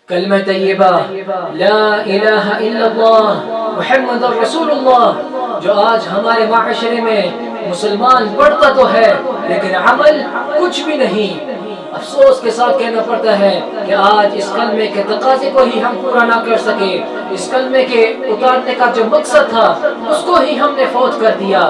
کلمہ طیبہ لا الہ الا اللہ محمد رسول اللہ جو آج ہمارے معاشرے میں مسلمان پڑھتا تو ہے لیکن عمل کچھ بھی نہیں. افسوس کے ساتھ کہنا پڑتا ہے کہ آج اس کلمے کے تقاضے کو ہی ہم پورا نہ کر سکے. اس کلمے کے اتارنے کا جو مقصد تھا اس کو ہی ہم نے فوت کر دیا.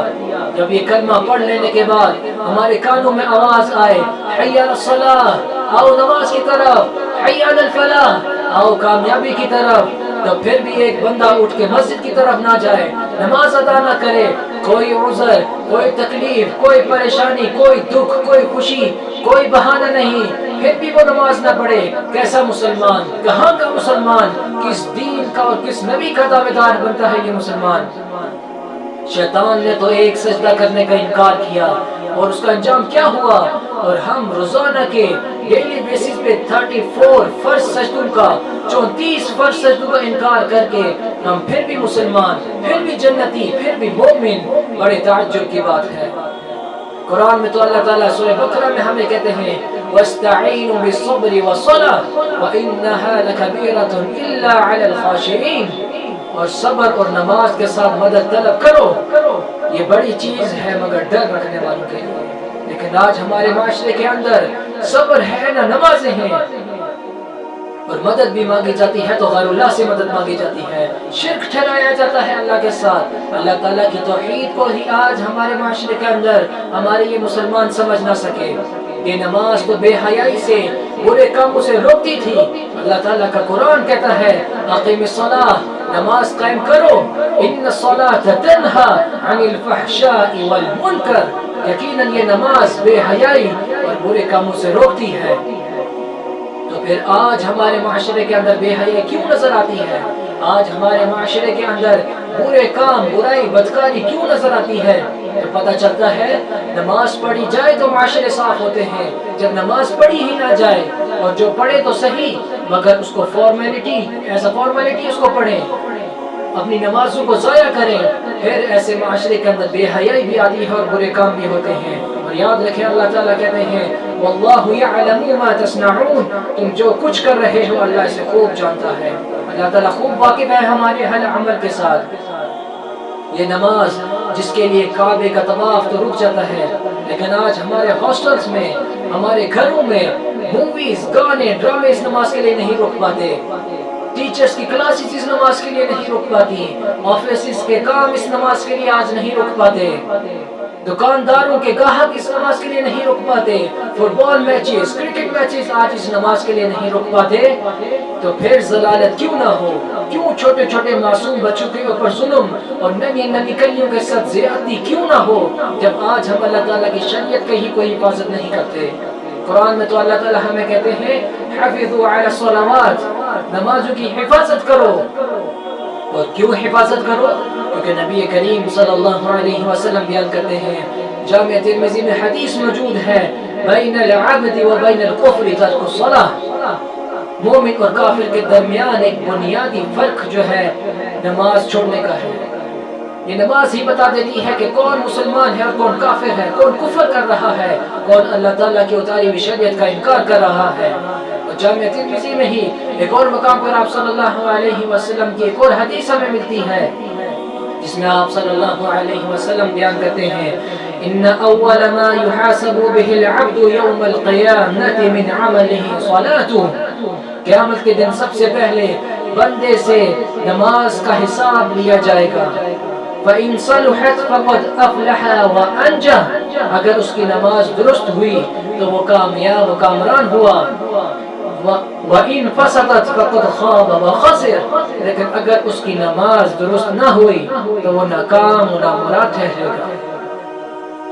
جب یہ کلمہ پڑھ لینے کے بعد ہمارے کانوں میں آواز آئے حی علی الصلاۃ، آؤ نماز کی طرف، حی علی الفلاح، آؤ کامیابی کی طرف، تو پھر بھی ایک بندہ اٹھ کے مسجد کی طرف نہ جائے، نماز ادا نہ کرے، کوئی عذر، کوئی تکلیف، کوئی پریشانی، کوئی دکھ، کوئی خوشی، کوئی بہانہ نہیں، پھر بھی وہ نماز نہ پڑھے. کیسا مسلمان، کہاں کا مسلمان، کس دین کا اور کس نبی کا دعوے دار بنتا ہے یہ مسلمان؟ شیطان نے تو ایک سجدہ کرنے کا انکار کیا اور اس کا انجام کیا ہوا؟ اور ہم روزانہ کے ڈیلی بیسس پہ 34 فرض سجدوں کا، 34 فرض سجدوں کا انکار کر کے ہم پھر بھی مسلمان، پھر بھی جنتی، پھر بھی مومن. بڑے تعجب کی بات ہے. قرآن میں تو اللہ تعالیٰ سورہ بقرہ میں ہمیں کہتے ہیں وَاسْتَعِينُوا بِالصَّبْرِ وَالصَّلَاةِ وَإِنَّهَا لَكَبِيرَةٌ إِلَّا عَلَى الْخَاشِعِينَ. اور صبر اور نماز کے ساتھ مدد طلب کرو، یہ بڑی چیز ہے مگر ڈر رکھنے والوں کے لیے. لیکن آج ہمارے معاشرے کے اندر صبر ہے نہ نمازیں ہیں، اور مدد بھی مانگی جاتی ہے تو غیر اللہ سے مدد مانگی جاتی ہے، شرک ٹھہرایا جاتا ہے اللہ کے ساتھ. اللہ تعالیٰ کی توحید کو ہی آج ہمارے معاشرے کے اندر ہمارے یہ مسلمان سمجھ نہ سکے. یہ نماز تو بے حیائی سے، برے کاموں سے روکتی تھی. اللہ تعالیٰ کا قرآن کہتا ہے اقیم الصلاۃ، نماز قائم کرو، ان الصلاۃ تنہی عن الفحشاء والمنکر. یقیناً یہ نماز بے حیائی اور برے کاموں سے روکتی ہے. تو پھر آج ہمارے معاشرے کے اندر بے حیائی کیوں نظر آتی ہے؟ آج ہمارے معاشرے کے اندر برے کام، برائی، بدکاری کیوں نظر آتی ہے؟ تو پتہ چلتا ہے نماز پڑھی جائے تو معاشرے صاف ہوتے ہیں. جب نماز پڑھی ہی نہ جائے، اور جو پڑھے تو صحیح مگر اس کو فارمیلٹی، ایسا فارمیلٹی اس کو پڑھیں، اپنی نمازوں کو ضائع کریں، پھر ایسے معاشرے کے اندر بے حیائی بھی آتی ہے اور برے کام بھی ہوتے ہیں. اور یاد رکھیں اللہ تعالیٰ کہتے ہیں واللہ یعلم ما تصنعون، تم جو کچھ کر رہے ہو اللہ اسے خوب جانتا ہے. اللہ تعالیٰ خوب واقف ہے ہمارے ہر عمل کے ساتھ. یہ نماز جس کے لیے کعبے کا طواف تو رک جاتا ہے، لیکن آج ہمارے ہاسٹلز میں، ہمارے گھروں میں موویز، گانے، ڈرامے اس نماز کے لیے نہیں رک پاتے. ٹیچرز کی کلاسز اس نماز کے لیے نہیں رک پاتی. آفیسز کے کام اس نماز کے لیے آج نہیں رک پاتے. دکانداروں کے گاہک اس نماز کے لیے نہیں رک پاتے. Fit ball matches, cricket matches آج اس نماز کے لیے نہیں رک پاتے. تو پھر ضلالت کیوں نہ ہو؟ کیوں چھوٹے چھوٹے معصوم بچوں کے اوپر ظلم اور ننھی ننھی کلیوں کے ساتھ زیادتی کیوں نہ ہو، جب آج ہم اللہ تعالیٰ کی شریعت کی ہی کوئی حفاظت نہیں کرتے؟ قرآن میں تو اللہ تعالیٰ ہمیں کہتے ہیں حفظوا علی الصلوات، نمازوں کی حفاظت کرو. اور کیوں حفاظت کرو؟ کیونکہ نبی کریم صلی اللہ علیہ وسلم بیان کرتے ہیں، جامع ترمذی میں حدیث موجود ہے بین العبد و بین الکفر ترک الصلاۃ. مومن اور کافر کے درمیان ایک بنیادی فرق جو ہے نماز چھوڑنے کا ہے. یہ نماز ہی بتا دیتی ہے کہ کون مسلمان ہے اور کون کافر ہے، کون کفر کر رہا ہے، کون اللہ تعالیٰ کی اتاری ہوئی شریعت کا انکار کر رہا ہے. اور جامع ترمذی میں ہی ایک اور مقام پر آپ صلی اللہ علیہ وسلم کی ایک اور حدیث ہمیں ملتی ہے جس میں آپ صلی اللہ علیہ وسلم بیان کرتے ہیں ان اول ما يحاسب به العبد يوم القيامة من عمله صلاته. قیامت کے دن سب سے پہلے بندے سے نماز کا حساب لیا جائے گا. فَإِن صَلُحَتْ فَقَدْ أَفْلَحَ وَأَنْجَحَ، اگر اس کی نماز درست ہوئی تو وہ کامیاب و کامران ہوا. وَإِن فَسَدَتْ فَقَدْ خَابَ وَخَسِرَ، لیکن اگر اس کی نماز درست نہ ہوئی تو وہ ناکام و نامراد ٹھہرے گا.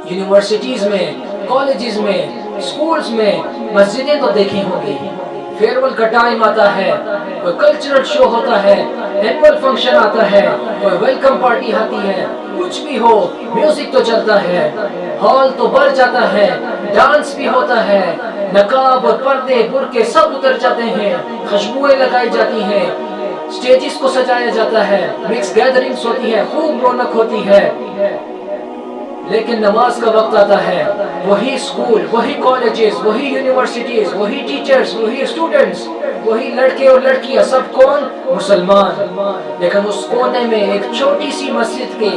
یونیورسٹیز میں، کالجز میں، اسکولز میں، مسجدیں تو دیکھی ہوں گی، فیئرویل کا ٹائم آتا ہے، کوئی کلچرل شو ہوتا ہے، اینول فنکشن آتا ہے، کوئی ویلکم پارٹی آتی ہے، کچھ بھی ہو میوزک تو چلتا ہے، ہال تو بھر جاتا ہے، ڈانس بھی ہوتا ہے، نقاب اور پردے برقعے سب اتر جاتے ہیں، خوشبوئیں لگائی جاتی ہیں، سٹیجز کو سجایا جاتا ہے، مکس گیدرنگز ہوتی ہے، خوب رونق ہوتی ہے. لیکن نماز کا وقت آتا ہے، وہی اسکول، وہی کالجز، وہی یونیورسٹیز، وہی ٹیچرز، وہی اسٹوڈنٹس، وہی لڑکے اور لڑکیاں، سب کون؟ مسلمان۔ لیکن اس کونے میں ایک چھوٹی سی مسجد کے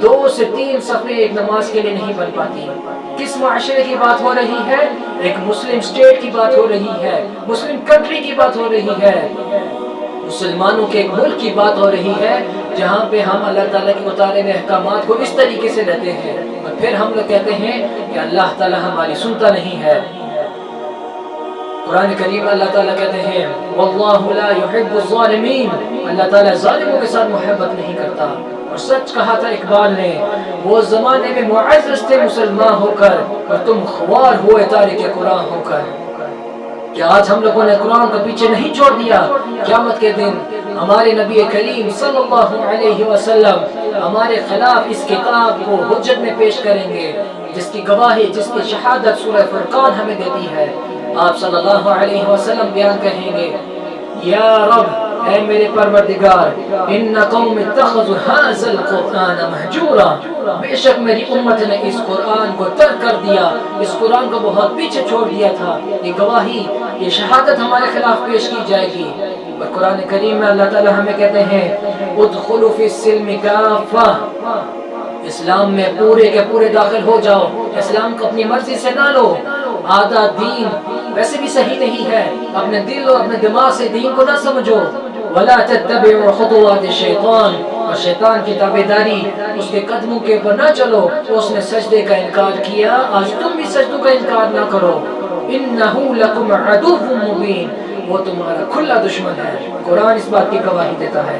2 سے 3 صفحے ایک نماز کے لیے نہیں بن پاتی۔ کس معاشرے کی بات ہو رہی ہے؟ ایک مسلم اسٹیٹ کی بات ہو رہی ہے، مسلم کنٹری کی بات ہو رہی ہے، مسلمانوں کے ایک ملک کی بات ہو رہی ہے، جہاں پہ ہم اللہ تعالیٰ کے اتارے ہوئے احکامات کو اس طریقے سے لیتے ہیں، اور پھر ہم لوگ کہتے ہیں کہ اللہ تعالیٰ ہماری سنتا نہیں ہے۔ قرآن کریم اللہ تعالیٰ کہتے ہیں واللہ لا يحب الظالمین، اللہ تعالیٰ ظالموں کے ساتھ محبت نہیں کرتا۔ اور سچ کہا تھا اقبال نے، وہ زمانے میں معزز تھے مسلمان ہو کر، اور تم خوار ہوئے تارک قرآن ہو کر۔ کہ آج ہم لوگوں نے قرآن کو پیچھے نہیں چھوڑ دیا۔ قیامت کے دن ہمارے نبی کریم صلی اللہ علیہ وسلم ہمارے خلاف اس کتاب کو حجت میں پیش کریں گے، جس کی گواہی، جس کی شہادت سورہ فرقان ہمیں دیتی ہے۔ آپ صلی اللہ علیہ وسلم بیان کہیں گے، یا رب، اے میرے پروردگار، ان قوم اتخذوا هذا القرآن مہجورا، بے شک میری امت نے اس قرآن کو ترک کر دیا، اس قرآن کو بہت پیچھے چھوڑ دیا تھا۔ یہ گواہی، یہ شہادت ہمارے خلاف پیش کی جائے گی۔ اور قرآن کریم میں اللہ تعالی ہمیں کہتے ہیں ادخلوا فی السلم کافہ، اسلام میں پورے کے پورے داخل ہو جاؤ، اسلام کو اپنی مرضی سے نہ لو۔ آدھا دین ویسے بھی صحیح نہیں ہے، اپنے دل اور اپنے دماغ سے دین کو نہ سمجھو۔ ولا تتبعوا خطوات الشیطان، اور شیطان کی تابعداری، اس کے قدموں کے اوپر نہ چلو۔ اس نے سجدے کا انکار کیا، آج تم بھی سجدوں کا انکار نہ کرو۔ انہ لکم عدو مبین، وہ تمہارا کھلا دشمن ہے۔ قرآن اس بات کی گواہی دیتا ہے۔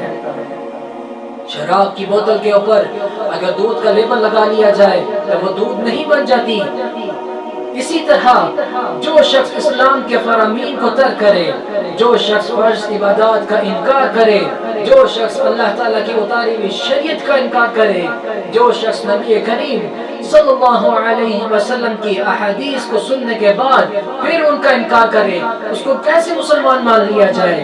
شراب کی بوتل کے اوپر اگر دودھ کا لیبل لگا لیا جائے تو وہ دودھ نہیں بن جاتی۔ اسی طرح جو شخص اسلام کے فرامین کو ترک کرے، جو شخص فرض عبادات کا انکار کرے، جو شخص اللہ تعالیٰ کی اتاری ہوئی شریعت کا انکار کرے، جو شخص نبی کریم صلی اللہ علیہ وسلم کی احادیث کو سننے کے بعد پھر ان کا انکار کرے، اس کو کیسے مسلمان مان لیا جائے؟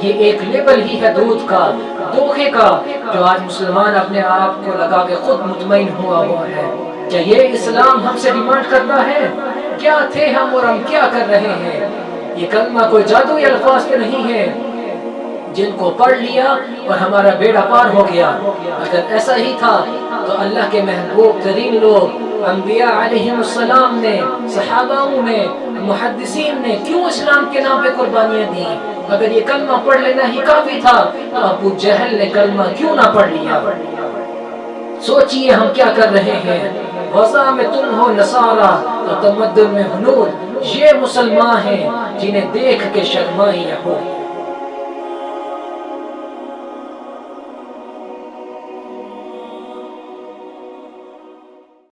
یہ ایک لیبل ہی ہے دودھ کا، دھوکے کا، جو آج مسلمان اپنے آپ کو لگا کے خود مطمئن ہوا ہے۔ کیا یہ اسلام ہم سے ڈیمانڈ کرتا ہے؟ کیا تھے ہم اور ہم کیا کر رہے ہیں؟ یہ کلمہ کوئی جادوئی الفاظ پہ نہیں ہے جن کو پڑھ لیا اور ہمارا بیڑا پار ہو گیا۔ اگر ایسا ہی تھا تو اللہ کے محبوب ترین لوگ انبیاء علیہ السلام نے، صحاباؤں نے، محدثین نے کیوں اسلام کے نام پہ قربانیاں دی؟ اگر یہ کلمہ پڑھ لینا ہی کافی تھا تو ابو جہل نے کلمہ کیوں نہ پڑھ لیا؟ سوچئے ہم کیا کر رہے ہیں۔ وضع میں تم ہو نصارہ تو تمدن میں ہنود، یہ مسلمان ہیں جنہیں دیکھ کے شرمائیں ہو۔